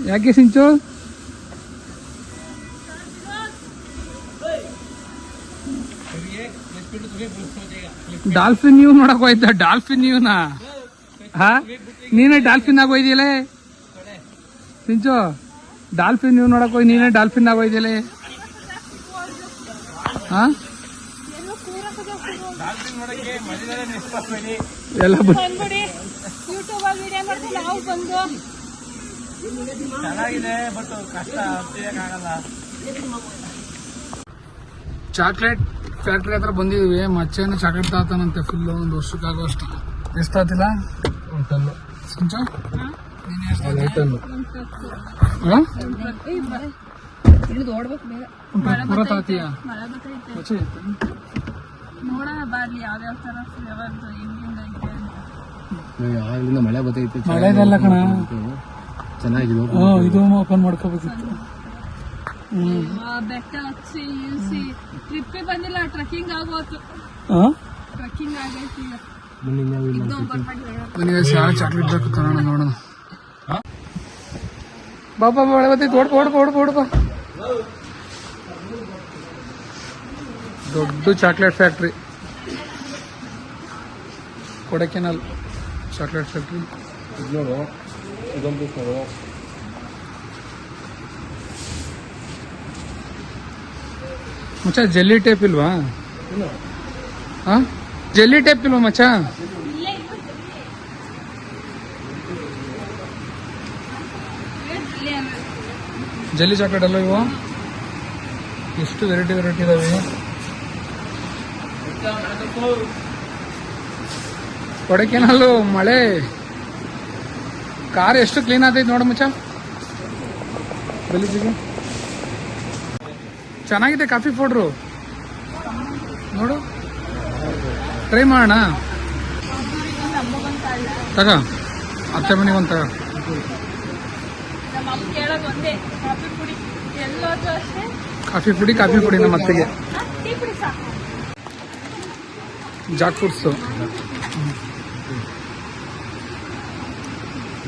ಯಾಕೆ ಸಿಂಚು? ಡಾಲ್ಫಿನ್ ನ್ಯೂ ನೋಡಕ್ ಹೋಯ್ತ? ಡಾಲ್ಫಿನ್ ನ್ಯೂನಾ? ಹಾ ನೀನೇ ಡಾಲ್ಫಿನ್ ಆಗೋಯ್ದಿಯಲೇ ಸಿಂಚು. ಡಾಲ್ಫಿನ್ ನ್ಯೂ ನೋಡಕ್ ಹೋಗಿ ನೀನೇ ಡಾಲ್ಫಿನ್ ಆಗೋಯ್ದಿಯಲೇ. ಹಾ ಎಲ್ಲ ಬಂದ್ಬಿಡಿ ಯೂಟ್ಯೂಬ್ ಅಲ್ಲಿ ವಿಡಿಯೋ ಮಾಡ್ಕೊಂಡು ನಾವು ಬಂದು ಚೆನ್ನಾಗಿದೆ ಬಟ್ ಕಷ್ಟ ಆಗಲ್ಲ. ಚಾಕ್ಲೇಟ್ ಫ್ಯಾಕ್ಟ್ರಿ ಹತ್ರ ಬಂದಿದ್ವಿ. ಮಚ್ಚೇನು ಚಾಕ್ಲೇಟ್ ತಾತಾನಂತೆ ಫುಲ್ ಒಂದು ವರ್ಷಕ್ಕಾಗೋ ಅಷ್ಟು. ಎಷ್ಟು ತಾತಿಲ್ಲ ಸಿಂಚು? ಪೂರ ತಾತಿಯ ಮಚ್ಚೆ ನೋಡೋಣ ಬರ್ಲಿ ಯಾವ್ಯಾವ ತರ ಫ್ಲೇವರ್ ಹೆಂಗಿಂದ ಐತೆ ಅಂತ. ಯಾವಾಗಲಿಂದ ಮಳೆ ಬರ್ತೈತೆ. ಮಳೆದಲ್ಲ ಕಣ, ಚೆನ್ನಾಗಿದೆ. ಇದು ಓಪನ್ ಮಾಡ್ಕೋಬೇಕಿತ್ತು. ಬೆಟ್ಟ ಹಚ್ಚಿ ಇಳಿಸಿ ಟ್ರಿಪ್ಪೇ ಬಂದಿಲ್ಲ. ಟ್ರೆಕ್ಕಿಂಗ್ ಆಗೋತು. ಟ್ರೆಕ್ಕಿಂಗ್ ಆಗೈತಿ. ಯಾವ ಚಾಕ್ಲೇಟ್ ಬೇಕು ತರೋಣ ನೋಡೋಣ. ಬಾಬಾ ಮಳೆ ಬರ್ತೈತಿ. ಓಡ್ಬಾ. ದೊಡ್ಡ ಚಾಕ್ಲೇಟ್ ಫ್ಯಾಕ್ಟ್ರಿ ಕೊಡಕೆನಲ್ ಚಾಕ್ಲೇಟ್ ಫ್ಯಾಕ್ಟ್ರಿ. ನೋಡು ಇದೊಂದು ನೋಡು. ಮಚ್ಚ ಜೆಲ್ಲಿ ಟೇಪ್ ಇಲ್ವಾ? ಹಾ ಜೆಲ್ಲಿ ಟೇಪ್ ಇಲ್ವಾ ಮಚ್ಚ? ಜೆಲ್ಲಿ ಚಾಕ್ಲೇಟ್ ಅಲ್ಲ ಇವು? ಎಷ್ಟು ವೆರೈಟಿ ಇದಾವೆ. ಕೊಡಕೆನಲ್ಲು ಮಳೆ. ಕಾರ್ ಎಷ್ಟು ಕ್ಲೀನ್ ಆತೈತಿ ನೋಡು ಮಚ್ಚ. ಗಲೀಜಿಗೆ ಚೆನ್ನಾಗಿದೆ. ಕಾಫಿ ಪೌಡ್ರು ನೋಡು, ಟ್ರೈ ಮಾಡೋಣ. ತಗ ಅತ್ತೆ ಮನೆಗೆ ಒಂದು ತಗ. ನಮ್ಮ ಅಮ್ಮ ಕೇಳೋದು ಒಂದೇ, ಕಾಫಿ ಪುಡಿ. ಎಲ್ಲೋದು ಅಷ್ಟೇ ಕಾಫಿ ಪುಡಿ ನಮ್ಮ ಅತ್ತೆಗೆ. ಟೀ ಪುಡಿ ಸಾಕು. Jack fruits.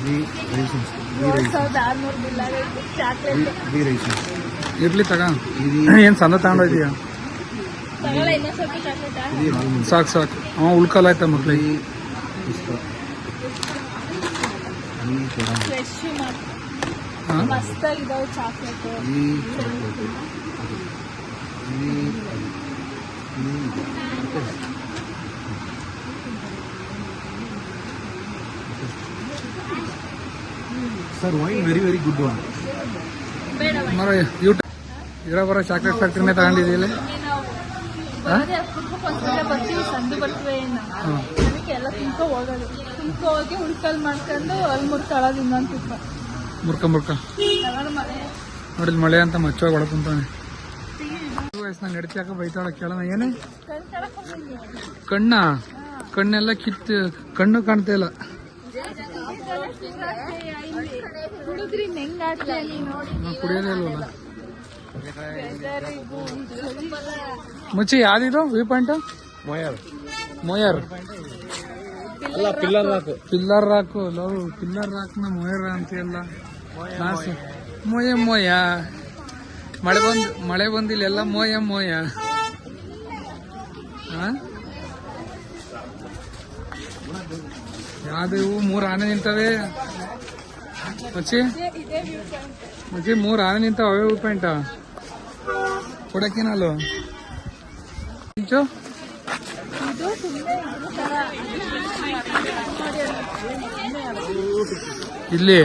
$6,600 ಬಿಲ್ ಆಗೈತಿ ಚಾಕ್ಲೇಟ್. ಇರ್ಲಿ ತಗ. ಏನ್ ಸಂದ ತಗೊಂಡೋಯ್ತೀಯ? ತಗೊಳ್ಳ ಇನ್ನೊಂದ್ ಸ್ವಲ್ಪ ಚಾಕ್ಲೇಟಾ? ಸಾಕು. ಉಳ್ಕಲ್ ಆಯ್ತಾ ಮಕ್ಳಿಗೆ. ಫ್ರೆಶ್ ಮಸ್ತಾಗಿದಾವೆ chocolate. Sir wine very very good one. ಬೇಡ ಮರ ಇರೋ ಬರೋ ಚಾಕ್ಲೇಟ್ ಫ್ಯಾಕ್ಟ್ರಿನೇ ತಗೊಂಡಿದ್ದೀವಿ. ಒಂದ್ಸಲ ಬರ್ತೀವಿ, ಸಂದು ಬರ್ತೀವಿ ಏನು ಅದಕ್ಕೆ ಎಲ್ಲ ತಿನ್ಕೊ ಹೋಗೋದು. ತಿನ್ಕೊ ಹೋಗಿ ಹುಡುಕಲ್ ಮಾಡ್ಕೊಂಡು ಅಲ್ಲಿ ಮುರ್ಕೊಳ್ಳೋದು ಇನ್ನೊಂದು ತುಪ್ಪ ಮುರ್ಕ ಮನೆ ನೋಡಿದ್ ಮಳೆ ಅಂತ ಮಚ್ಚ ಹೊಡ್ಕೊಂತಾನೆ. ವಯಸ್ಸಿನಾಗ ನಡೀತಾಕ ಬೈತಾಳ ಕೇಳೋಣ. ಏನೇ ಕಣ್ಣೆಲ್ಲ ಕಿತ್ತು ಕಣ್ಣು ಕಾಣ್ತಾ ಇಲ್ಲ. ಹುಡುಗ್ರಿ ಹೆಂಗ್ ಆಡ್ತಾ ಕುಡಿಯೋದೇ ಇಲ್ವಲ್ಲ. ಮುಚ್ಚಿ ಯಾವ್ದಿದು ವ್ಯೂ ಪಾಯಿಂಟ್? ಮೊಯರ್ ಅಲ್ಲ pillar rock. Pillar rock love pillar ರಾಕ್ನ ಮೊಯರ್ ಅಂತೆಲ್ಲ. ಮೊಯ ಮಳೆ ಬಂದಿಲ್ಲ ಎಲ್ಲ ಮೊಯ. ಯಾವ್ದು ಇವು 3 ಆನೆ ನಿಂತವೆ ಮಚ್ಚಿ 3 ಆನೆ ನಿಂತಾವ. ಅವೇ ವ್ಯೂ ಪಾಯಿಂಟ್ ಕೊಡಕೇನಲ್ಲ ಇಲ್ಲಿ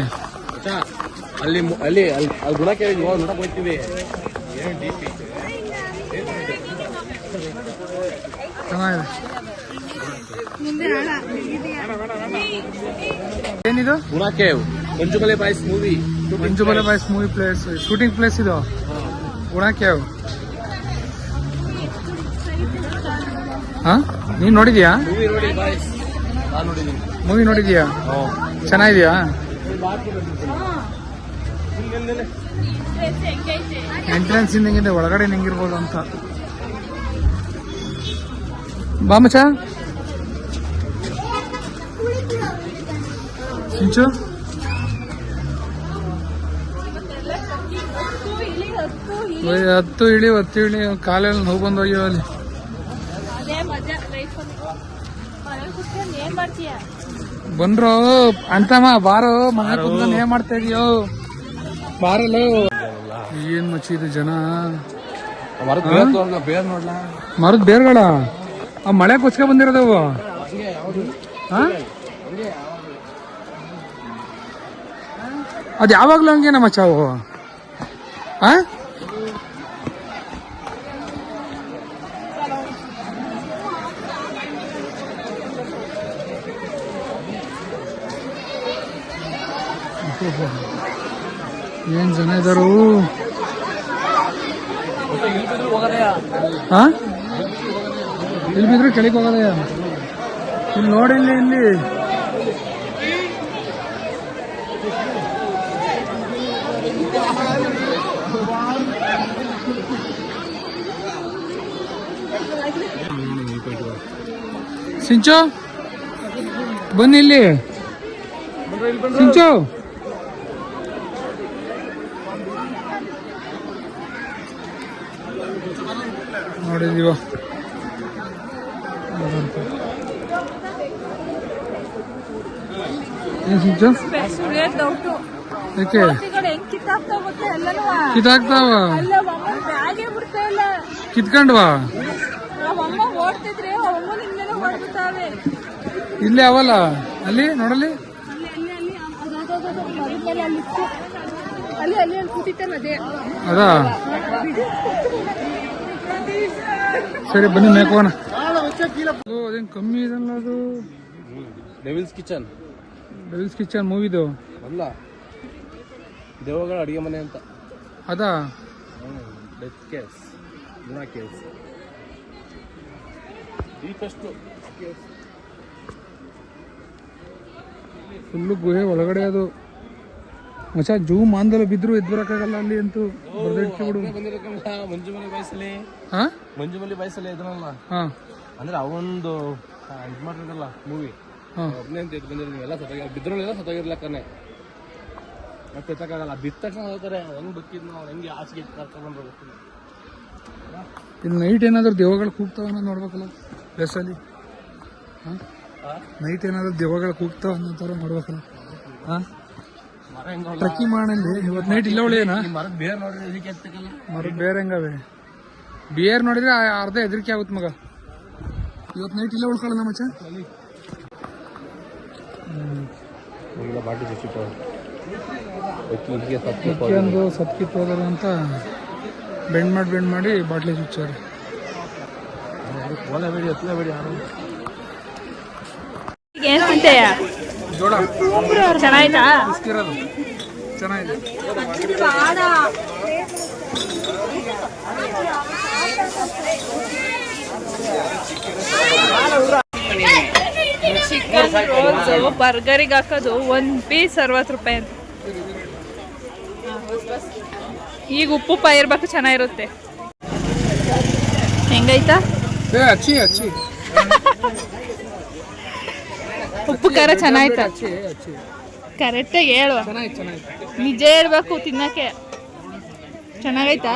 ಅಲ್ಲಿ ಅಲ್ಲಿ ಅಲ್ಲಿ ಗುಣಕ್ಕೆ ನೋಡಕ್ ಹೋಗ್ತೀವಿ. ಚೆನ್ನಾಗಿದೆ. ಏನಿದು? ಗುಣಕ್ಕೆ Manjummel Boys movie. Manjummel Boys movie place, shooting place ಇದು ಗುಣಕ್ಕೆ. ಹಾ ನೀನ್ ನೋಡಿದ್ಯಾ? ಮೂವಿ ನೋಡಿ ಬಾಯ್ಸ್, ನಾನು ನೋಡಿದ್ದೀನಿ. ಮೂವಿ ನೋಡಿದ್ಯಾ? ಚೆನ್ನಾಗಿದ್ಯಾ? ಎಂಟ್ರೆನ್ಸ್ ಹಿಂದೆ ಒಳಗಡೆ ಹೆಂಗಿರ್ಬೋದು ಅಂತ. ಬಾ ಮಚ್ಚ ಸಿಂಚು. ಹತ್ತು ಇಳಿ ಕಾಲೆಲ್ಲ ನೋವು ಬಂದೋಗ್ಯವ ಅಲ್ಲಿ. ಬಂದ್ರು ಅಂತಮ್ಮ ಬಾರೋ ಮನೆ ಕುತ್ಕೊಂಡು ಏನ್ ಮಾಡ್ತಾ ಇದೀಯೋ ಬಾರಲ್ಲ. ಏನ್ ಮಚ್ಚಿ ಇದು ಜನ. ಮರದ ಬೇರ್ಗಳ ಆ ಮಳೆ ಕೊಚ್ಕ ಬಂದಿರೋದವು. ಅದ್ ಯಾವಾಗ್ಲೂ ಹಂಗೇನ ಮಚ್ಚ ಅವು. ಏನ್ ಜನ ಇದಾರು. ಇಲ್ಲಿ ಬಿದ್ರು ಕೆಳಗೆ ಹೋಗೋದಯ್ಯ. ಇಲ್ಲಿ ನೋಡಿ ಇಲ್ಲಿ ಸಿಂಚು ಬನ್ನಿ ಇಲ್ಲಿ. ಸಿಂಚು ನೋಡಿದೀವ. ಏನ್ ಸಿಂಚು ಯಾಕೆ ಕಿತ್ತಾಕ್ತಾವ? ಕಿತ್ಕೊಂಡ್ವಾ? ಇಲ್ಲೇ ಅವಲ್ಲ ಅಲ್ಲಿ ನೋಡಲಿ. ಅದಾ ಸರಿ ಬನ್ನಿ ಮೇಕೋಣ. ಅದೇನ್ ಕಮ್ಮಿ ಇದಲ್ಲ ಅದು. ಡೆವಿಲ್ಸ್ ಕಿಚನ್ ಮೂವಿದು ಅಲ್ಲ, ದೇವಗಳ ಅಡಿಗೆ ಮನೆ ಅಂತ. ಅದಾ ಡೆತ್ ಕೇಸ್, ಗುಣ ಕೇಸ್, ಡೀಪೆಸ್ಟ್ ಕೇಸ್. ಫುಲ್ಲು ಗುಹೆ ಒಳಗಡೆ ಅದು ಮಚ್ಚ. ಜೂ ಮಾಂದಲ ಬಿದ್ರು ಎದ್ದು ಬರಕ್ಕಾಗಲ್ಲ ಅಲ್ಲಿ ಅಂತೂ. ಬಿಡು ಮಂಜುಮಲಿ ಬಾಯ್ಸಲ್ಲಿ ಇದನ್ನಲ್ಲ ಅಂದ್ರೆ ಅವೊಂದು ಇದು ಮಾಡಿರಲ್ಲ ಮೂವಿ ಒಬ್ಬನೇ ಅಂತ ಎದ್ದು ಬಂದಿರೋ. ನೀವೆಲ್ಲ ಬಿದ್ರೋಳೆಲ್ಲ ಸತ್ತೋಗಿರ್ಲಕ್ಕನೆ ಮತ್ತೆ ಎತ್ತಕ್ಕಾಗಲ್ಲ. ಬಿದ್ದ ತಕ್ಷಣ ಹೋಗ್ತಾರೆ. ಹೆಂಗ್ ಬಕ್ಕಿದ್ ನಾವು ಹೆಂಗೆ ಆಚೆಗೆ ಕರ್ಕೊಂಡು ಗೊತ್ತಿಲ್ಲ. ಇಲ್ಲಿ ನೈಟ್ ಏನಾದ್ರು ದೆವ್ವಗಳು ಕೂಗ್ತಾವ ನೋಡ್ಬೇಕಲ್ಲ ಪ್ಲೇಸಲ್ಲಿ. ನೈಟ್ ಏನಾದ್ರು ದೆವ್ವಗಳು ಕೂಗ್ತಾವ ಅನ್ನೋ ಥರ ನೋಡ್ಬೇಕಲ್ಲ. ಟ್ರೆಕ್ಕಿಂಗ್ ಮಾಡಲ್ಲಿ ಇವತ್ತು ನೈಟ್ ಇಲ್ಲ ಒಳ್ಳೆಯೇನಾ? ಮರದ ಬೇರೆ ನೋಡ್ರಿ ಇದಕ್ಕೆ ಎತ್ತಕ್ಕಲ್ಲ. ಮರದ ಬೇರೆ ಹೆಂಗವೆ ಬಿಯರ್ ನೋಡಿದ್ರೆ ಅರ್ಧ ಹೆದರಿಕೆ ಆಗುತ್ತೆ ಮಗ. ಇವತ್ತು ನೈಟ್ ಇಲ್ಲ ಉಳ್ಕೊಳ್ಳೋಣ ಮಚ್ಚ. ಬಾಟಿ ಅಕ್ಕಿ ಒಂದು ಸತ್ಕಿತ್ತು ಹೋಗೋದು ಅಂತ ಬೆಂಡ್ ಮಾಡಿ ಬಾಟ್ಲಿ ಚುಚ್ಚಾರೆ. ಏನ್ ತಿಂತೆಯ? ಜೋಳ ಚೆನ್ನಾಯ್ತಾ? ಇರೋದು ಚೆನ್ನಾಗಿದೆ. ಚಿಕನ್ ರೋಲ್ಸ್ ಬರ್ಗರಿಗೆ ಹಾಕೋದು ಒಂದು ಪೀಸ್ 60 ರೂಪಾಯಿ ಅಂತ. ಈಗ ಉಪ್ಪು ಇರ್ಬೇಕು, ಚೆನ್ನಾಗಿರುತ್ತೆ. ಹೆಂಗೈತಾ? ಅಚ್ಚಿ ಉಪ್ಪು ಖಾರ ಚೆನ್ನಾಯ್ತಾ? ಅಚ್ಚಿ ಕರೆಕ್ಟಾಗಿ ಹೇಳುವ, ಚೆನ್ನಾಗಿ ನಿಜ ಇರ್ಬೇಕು ತಿನ್ನಕ್ಕೆ. ಚೆನ್ನಾಗೈತಾ?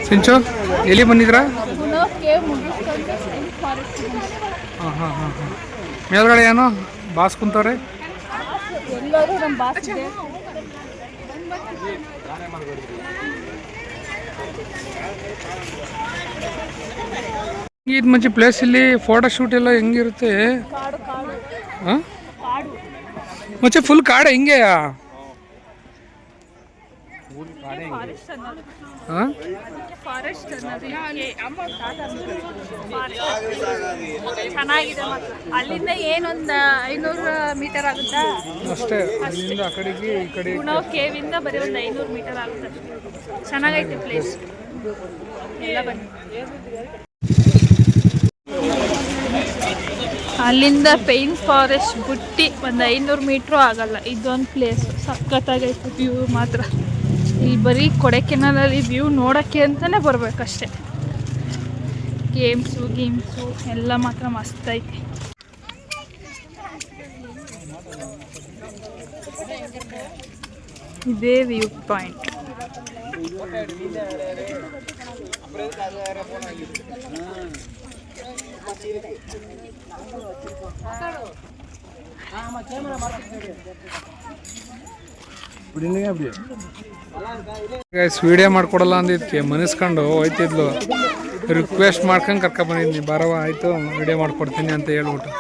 ಸಿಂಚು ಎಲ್ಲಿ ಬಂದಿದ್ರಾ? ಹಾಂ ಮೇಲ್ಗಡೆ ಏನೋ ಬಾಸ್ ಕುಂತವ್ರೆ. ಎಲ್ಲರೂ ನಮ್ಮ ಬಾಸ್ ಇದೆ. ಇದು ಮಂచి ಪ್ಲೇಸ್. ಇಲ್ಲಿ ಫೋಟೋ ಶೂಟ್ ಎಲ್ಲ ಹೆಂಗಿರುತ್ತೆ? ಹಾಂ ಮಚ್ಚೆ ಫುಲ್ ಕಾಡು ಹಿಂಗೆಯಾ? ಹಾಂ ಫಾರೆಸ್ಟ್ ಚೆನ್ನಾಗಿದೆ ಮಾತ್ರ. ಅಲ್ಲಿಂದ ಏನೊಂದು 500 ಮೀಟರ್ ಆಗುತ್ತಾ ಅಷ್ಟೇ. ಅಲ್ಲಿಂದ ಆ ಕಡೆಗೆ ಈ ಕಡೆ ಗುಣವ್ ಕೇವಿಂದ ಬರೀ ಒಂದು 500 ಮೀಟರ್ ಆಗುತ್ತೆ ಅಷ್ಟೇ. ಚೆನ್ನಾಗೈತೆ ಪ್ಲೇಸ್ ಎಲ್ಲ. ಬನ್ನಿ, ಅಲ್ಲಿಂದ ಪೈನ್ ಫಾರೆಸ್ಟ್ ಬಿಟ್ಟು ಒಂದು 500 ಮೀಟ್ರು ಆಗಲ್ಲ. ಇದೊಂದು ಪ್ಲೇಸ್ ಸಖತ್ತಾಗೈತೆ. ವ್ಯೂ ಮಾತ್ರ ಇಲ್ಲಿ ಬರೀ ಕೊಡೈಕೆನಾಲಲ್ಲಿ ವ್ಯೂ ನೋಡೋಕ್ಕೆ ಅಂತಲೇ ಬರಬೇಕಷ್ಟೆ. ಗೇಮ್ಸು ಎಲ್ಲ ಮಾತ್ರ ಮಸ್ತ್ ಐತೆ. ಇದೇ ವ್ಯೂ ಪಾಯಿಂಟ್. ವಿಡಿಯೋ ಮಾಡ್ಕೊಡಲ್ಲ ಅಂದಿದ್ಕೆ ಮನಿಸ್ಕೊಂಡು ಹೋಯ್ತಿದ್ಲು. ರಿಕ್ವೆಸ್ಟ್ ಮಾಡ್ಕೊಂಡು ಕರ್ಕೊಂಡು ಬಂದಿದ್ನಿ, ಬರವ ಆಯಿತು ವಿಡಿಯೋ ಮಾಡ್ಕೊಡ್ತೀನಿ ಅಂತ ಹೇಳ್ಬಿಟ್ಟು.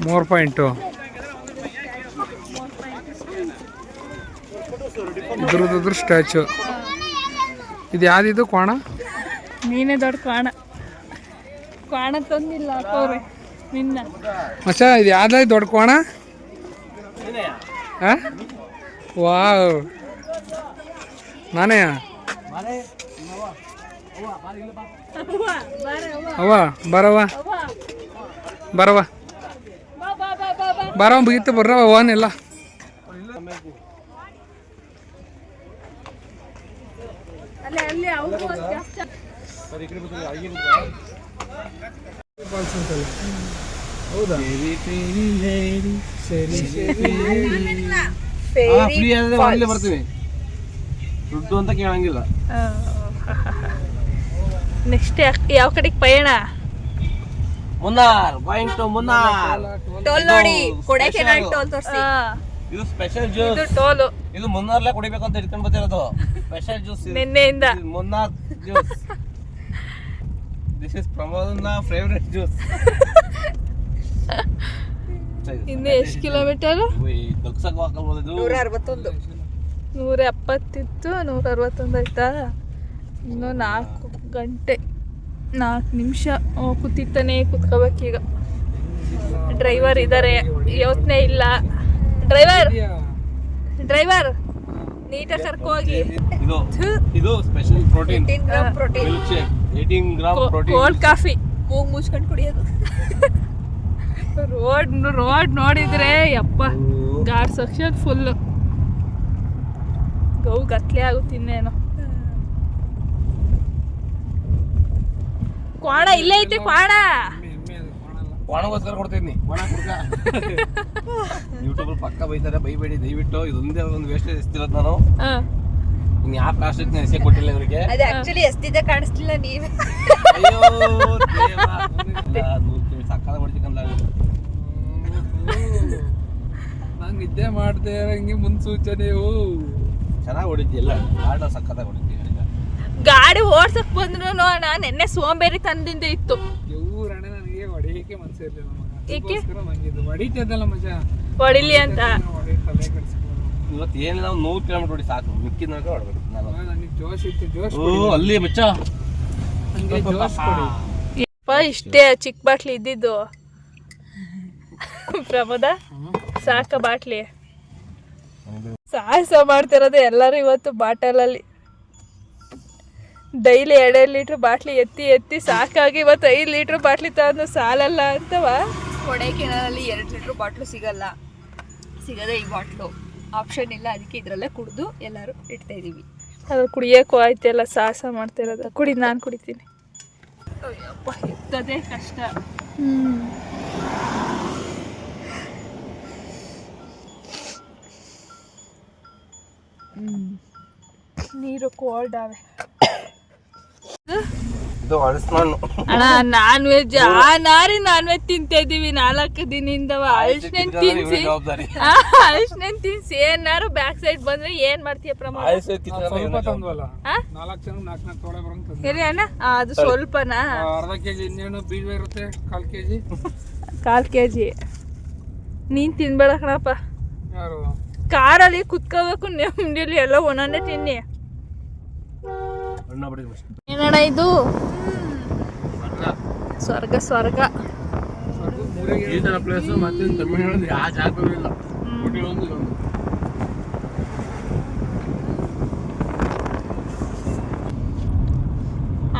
ಮೋರ್ ಪಾಯಿಂಟು ಇದ್ರದ್ದು ಸ್ಟ್ಯಾಚು. ಇದು ಯಾವ್ದಿದು ಕೋಣ? ನೀನೇ ದೊಡ್ಡ ಕ್ವಾಣ ತಂದಿಲ್ಲ ಹಾಕೋರೆ ನಿನ್ನ. ಮಚ್ಚ ಇದು ಯಾವ್ದ ದೊಡ್ಡ ಕೋಣ? ಹಾಂ ವಾವ್, ನಾನೇ ಬರವ ಬೀತ ಬರ್ರವ ಓನೆಲ್ಲ. ಹೌದಾ? ಬರ್ತೀವಿ, ದುಡ್ಡು ಅಂತ ಕೇಳಂಗಿಲ್ಲ. ನೆಕ್ಸ್ಟ್ ಯಾವ ಕಡೆಗೆ ಪಯಣ? ಮುನ್ನಾರ್ ಪಾಯಿಂಟ್. ಮುನ್ನಾರ್ ಟೋಲ್ ನೋಡಿ, ಕೊಡೈಕೆನಾಲ್ ಟೋಲ್ ತೋರಿಸಿ. ಇದು ಸ್ಪೆಷಲ್ ಜ್ಯೂಸ್. ಇದು ಟೋಲು. ಇದು ಮುನ್ನಾರ್ಲೆ ಕುಡಿಬೇಕು ಅಂತ ಇಟ್ಕೊಂಡು ಬರ್ತಿರೋದು ಸ್ಪೆಷಲ್ ಜ್ಯೂಸ್. ನಿನ್ನೆಯಿಂದ ಮುನ್ನಾರ್ ಜ್ಯೂಸ್. ದಿಸ್ ಇಸ್ ಪ್ರಮೋದನ ಫೇವರೇಟ್ ಜ್ಯೂಸ್. ಇನ್ನು ಎಷ್ಟು ಕಿಲೋಮೀಟರ್? 161. 170 ಇತ್ತು, 161 ಆಯ್ತಾ? ಇನ್ನು 4 ಗಂಟೆ 4 ನಿಮಿಷ ಕೂತ್ಕೋಬೇಕೀಗ. ಡ್ರೈವರ್ ಇದ್ದಾರೆ, ಯೋಚನೆ ಇಲ್ಲ. ಡ್ರೈವರ್ ನೀಟಾಗಿ ಕರ್ಕೋಗಿ. ಇದು special protein 18 gram protein. 18 gram protein. Cold coffee ಮೂಗ್ ಮುಚ್ಕೊಂಡು ಕುಡಿಯೋದು. ರೋಡ್ ನೋಡಿದ್ರೆ ಯಪ್ಪ, ಗಾಡ್ ಸೆಕ್ಷನ್ ಫುಲ್ಲು ಗೌ ಗತ್ಲೆ ಆಗುತ್ತಿನ್ನೇನೋ. ಕ್ವಾಣ ಇಲ್ಲೇ ಐತೆ. ಕ್ವಾಣಗೋಸ್ಕರ ಕೊಡ್ತೀನಿ. ಯೂಟ್ಯೂಬ್ ಪಕ್ಕ ಬೈತಾರೆ, ಬೈಬೇಡಿ ದಯವಿಟ್ಟು. ಇದೊಂದೇ ಒಂದು ವೇಸ್ಟೇಜ್ ಎಸ್ತಿರೋದು ನಾನು. ಇನ್ನು ಯಾವ ಪ್ಲಾಸ್ಟಿಕ್ ಎಸೆ ಕೊಟ್ಟಿಲ್ಲ ಇವರಿಗೆ. ಅದು ಆಕ್ಚುಲಿ ಎಷ್ಟಿದೆ ಕಾಣಿಸ್ತಿಲ್ಲ ನೀವೇ. ಅಯ್ಯೋ ಸಕ್ಕದ ಹೊಡಿತಕ್ಕಂತ ನಿದ್ದೆ ಮಾಡ್ದೆ ಹಿಂಗೆ ಮುನ್ಸೂಚನೆವು. ಚೆನ್ನಾಗಿ ಹೊಡಿತೀಯಲ್ಲ, ಆಟ ಸಕ್ಕತ್ತಾಗಿ ಹೊಡಿತೀಯ. ಗಾಡಿ ಓಡ್ಸಕ್ ಬಂದ್ರು ನೋಡ ನೆನ್ನೆ ಸೋಂಬೇರಿ ತಂದಿಂದ ಇತ್ತು. ಇವ್ರಣ್ಣ ನನಗೆ ಹೊಡೆಯಕ್ಕೆ ಮನ್ಸಿರ್ಲಿಲ್ಲ ಏಕೆ? ಹೊಡಿತಿದ್ದಲ್ಲ ಮಜಾ ಹೊಡಿಲಿ ಅಂತ. ತಲೆ ಕೆಡಿಸ್ಕೊಳ್ಳೋದು. ಇವತ್ತು ಏನಿಲ್ಲ, 100 ಕಿಲೋಮೀಟರ್ ಹೊಡಿ ಸಾಕು, ಮಿಕ್ಕಿದ ಹೊಡ್ಬೇಕು. ನನಗೆ ಜೋಶ್ ಇತ್ತು, ಜೋಶ್ ಅಲ್ಲಿ ಮಚ್ಚ ಹಂಗೆ ಜೋಶ್ ಕೊಡಿ. ಯಪ್ಪ ಇಷ್ಟೇ ಚಿಕ್ಕ ಬಾಟ್ಲಿ ಇದ್ದಿದ್ದು ಪ್ರಮೋದ, ಸಾಕ ಬಾಟ್ಲಿ. ಸಾಹಸ ಮಾಡ್ತಿರೋದು ಎಲ್ಲರೂ ಇವತ್ತು ಬಾಟಲಲ್ಲಿ. ಡೈಲಿ 2 ಲೀಟ್ರ್ ಬಾಟ್ಲಿ ಎತ್ತಿ ಎತ್ತಿ ಸಾಕಾಗಿ ಇವತ್ತು 5 ಲೀಟ್ರ್ ಬಾಟ್ಲಿ ತಗೊಂಡು ಸಾಲಲ್ಲ ಅಂತವ. ಕೊಡೈಕೆನಾಲಲ್ಲಿ 2 ಲೀಟ್ರ್ ಬಾಟ್ಲು ಸಿಗದೆ ಈ ಬಾಟ್ಲು ಆಪ್ಷನ್ ಇಲ್ಲ, ಅದಕ್ಕೆ ಇದ್ರಲ್ಲೇ ಕುಡಿದು ಎಲ್ಲರೂ ಇಡ್ತಾ ಇದೀವಿ. ಅದು ಕುಡಿಯೋಕ್ಕೂ ಆಯ್ತೆಲ್ಲ, ಸಾಹಸ ಮಾಡ್ತಿರೋದು. ಕುಡಿ, ನಾನು ಕುಡಿತೀನಿ. ಅಯ್ಯಪ್ಪ ಎತ್ತದೇ ಕಷ್ಟ. ನೀರು ಕೋಲ್ಡ್ ಆವೆ. ಇದು ಅಳಸ್ಮಣ್ಣು ಅಣ್ಣ ನಾನ್ ವೆಜ್ ನಾನ್ ವೆಜ್ ತಿಂತಾ ಇದೀವಿ 4 ದಿನದಿಂದ. ಅಳಿಸ್ನೆನ್ ತಿನ್ಸಿ ಏನಾರು ಬ್ಯಾಕ್ ಸೈಡ್ ಬಂದ್ರೆ ಏನ್ ಮಾಡ್ತೀಯ ಪ್ರಮಾಣ? ಸ್ವಲ್ಪ ತಂದ್ವಲ್ಲ, 4 ಜನ 4 ತೊಳೆ ಬರಂತ. ಸರಿ ಅಣ್ಣ, ಅದು ಸ್ವಲ್ಪನಾ? ಅರ್ಧ ಕೆಜಿ ಇನ್ನೇನು ಬೀಜ ಇರುತ್ತೆ, 1/4 ಕೆಜಿ. 1/4 ಕೆಜಿ ನೀನ್ ತಿನ್ಬೇಡ ಕಣಪ್ಪ. ಯಾರು ಕಾರಲ್ಲಿ ಕುತ್ಕೋಬೇಕು ನೆಮ್ಮದಿಲಿ, ಎಲ್ಲ ಒಂದೊಂದೇ ತಿನ್ನಿ. ಏನಣ್ಣ ಇದು? ಸ್ವರ್ಗ ಸ್ವರ್ಗ. ಈ ತರ ಪ್ಲೇಸ್ ಮತ್ತೆ ತಮಿಳ್ನಾಡು ಯಾವ ಜಾಗದಲ್ಲೂ ಇಲ್ಲ.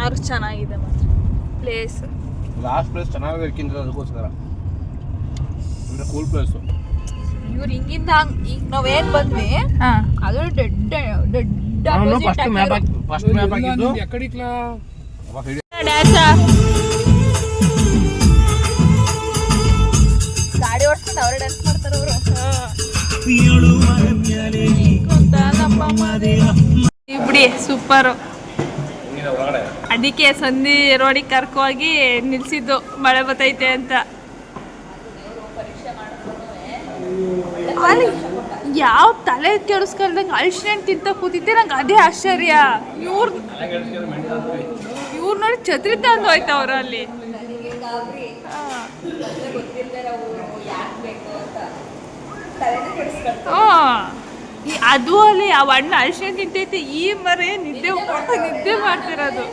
ಆರು ಚೆನ್ನಾಗಿದೆ ಮಾತ್ರ ಪ್ಲೇಸ್. ಲಾಸ್ಟ್ ಪ್ಲೇಸ್ ಚೆನ್ನಾಗಿ ಇರ್ಕಿಂತ ಅದಕ್ಕೋಸ್ಕರ ಅಂದ್ರೆ ಕೂಲ್ ಪ್ಲೇಸ್. ಇವ್ರು ಹಿಂಗಿಂದ ಈಗ ನಾವೇನ್ ಬಂದ್ವಿ ಅದು ಫಸ್ಟ್ ಮ್ಯಾಪ್ ಹಾಕಿದ್ದು ಎಕ್ಕಡಿಕ್ಲಾ ಗಾಡಿ ಓಡಿಸ್ಕೊಂಡು ಅವರೇ ಡ್ಯಾನ್ಸ್ ಮಾಡ್ತಾರೆ ಅವರು. ಬಿಡಿ ಸೂಪರು. ಅದಕ್ಕೆ ಸಂಧಿ ರೋಡಿಗೆ ಕರ್ಕೋಗಿ ನಿಲ್ಸಿದ್ದು ಮಳೆ ಬರ್ತೈತೆ ಅಂತ. ಅಲ್ಲಿ ಯಾವ ತಲೆ ಕೆಡಿಸ್ಕೊಳ್ದಂಗೆ ಅಳ್ಸಿನ ತಿಂತ ಕೂತಿದ್ದೆ. ನಂಗೆ ಅದೇ ಆಶ್ಚರ್ಯ. ಇವ್ರು ನೋಡಿ ಛತ್ರಿ ತಂದು ಹೋಯ್ತವ್ರ ಅಲ್ಲಿ. ಅದು ಅಲ್ಲಿ ಆ ಅಣ್ಣ ಅಳ್ಸಿನ ತಿಂತೈತಿ, ಈ ಮರೆ ನಿದ್ದೆ ಮಾಡ್ತಿರೋದು.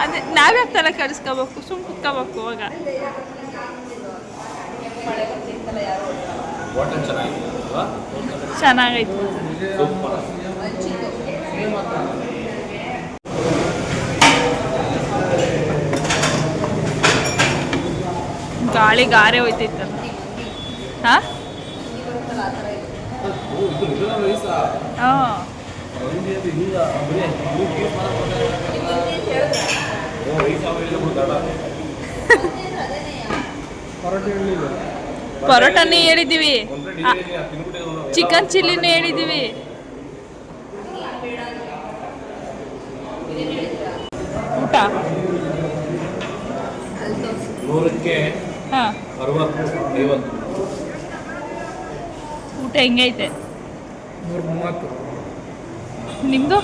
ಅದೇ ನಾವ್ಯಾಕೆ ತಲೆ ಕೆಡಿಸ್ಕೋಬೇಕು, ಸುಮ್ ಕುತ್ಕೋಬೇಕು. ಅವಾಗ ಚೆನ್ನಾಗೈತು. ಗಾಳಿ ಗಾರೆ ಹೋಯ್ತೈತಲ್ಲ. ಹಾಂ ಹಾಂ ಪರೋಟನೇ ಹೇಳಿದ್ದೀವಿ, ಚಿಕನ್ ಚಿಲ್ಲಿನೂ ಹೇಳಿದ್ದೀವಿ. ಊಟ 100ಕ್ಕೆ ಹಾಂ 60-50. ಊಟ ಹೆಂಗೈತೆ? 130. ನಿಮ್ಮದು?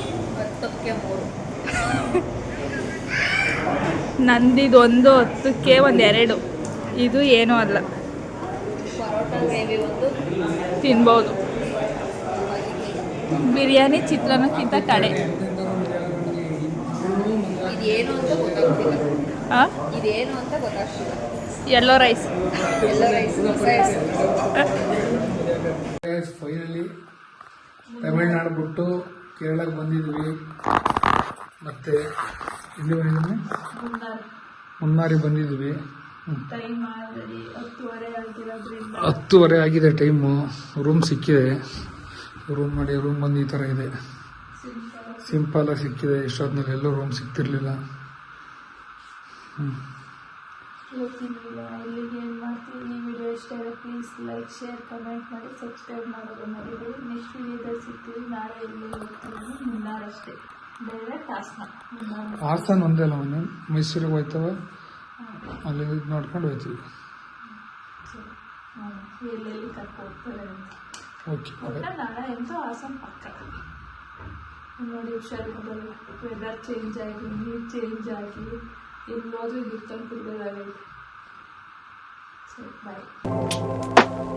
ನಂದಿದು 1 10ಕ್ಕೆ 2. ಇದು ಏನೂ ಅಲ್ಲ, ತಿನ್ಬೋದು. ಬಿರಿಯಾನಿ ಚಿತ್ರಾನ್ನಕ್ಕಿಂತ ಕಡೆ. Yellow rice. ಫೈನಲಿ ತಮಿಳ್ನಾಡು ಬಿಟ್ಟು ಕೇರಳಕ್ಕೆ ಬಂದಿದ್ವಿ. ಮತ್ತೆ ಇಲ್ಲಿ ಬಂದಿದ್ವಿ, ಮುನ್ನಾರಿ ಬಂದಿದ್ವಿ. 10:30 ಆಗಿದೆ ಟೈಮು. ರೂಮ್ ಸಿಕ್ಕಿದೆ. ರೂಮ್ ಬಂದು ಈ ಥರ ಇದೆ, ಸಿಂಪಲಾಗಿ ಸಿಕ್ಕಿದೆ. ಇಷ್ಟೊತ್ತಿನಲ್ಲಿ ಎಲ್ಲೂ ರೂಮ್ ಸಿಗ್ತಿರ್ಲಿಲ್ಲ. ಇಲ್ಲಿಗೆ ಏನು ಮಾಡ್ತೀವಿ. ಈ ವಿಡಿಯೋ ಇಷ್ಟ ಆದರೆ ಪ್ಲೀಸ್ ಲೈಕ್, ಶೇರ್, ಕಮೆಂಟ್ ಮಾಡಿ, ಸಬ್ಸ್ಕ್ರೈಬ್ ಮಾಡೋದು ಮರಿಬೇಡಿ. ನೆಕ್ಸ್ಟ್ ವಿಡಿಯೋದಲ್ಲಿ ಸಿಗ್ತೀವಿ. ನಾಳೆ ಇಲ್ಲಿ ಹೋಗ್ತೀವಿ, ಮುನ್ನಾರಷ್ಟೇ, ಡೈರೆಕ್ಟ್ ಹಾಸನ. ಹಾಸನ ಒಂದೇ ಅಲ್ಲ, ಮನೆ ಮೈಸೂರಿಗೆ ಹೋಯ್ತವ. ಅಲ್ಲಿ ನೋಡ್ಕೊಂಡು ಹೋಗ್ತೀವಿ. ಎಲ್ಲೆಲ್ಲಿ ಕರ್ಕೊಂಡು ಹೋಗ್ತಾರೆ ಅಂತ. ಓಕೆ ನಾಳೆ ಅಂತೂ ಹಾಸನ ಪಕ್ಕ. ನೋಡಿ ಹುಷಾರಿಲ್ಲ, ವೆದರ್ ಚೇಂಜ್ ಆಗಿ ನೀರು ಚೇಂಜ್ ಆಗಿ ಎಲ್ಲೋದ್ರೂ ಇರ್ತಂದು ಕುಡ್ಬೋದಾಗೈತೆ. ಸರಿ ಬಾಯ್.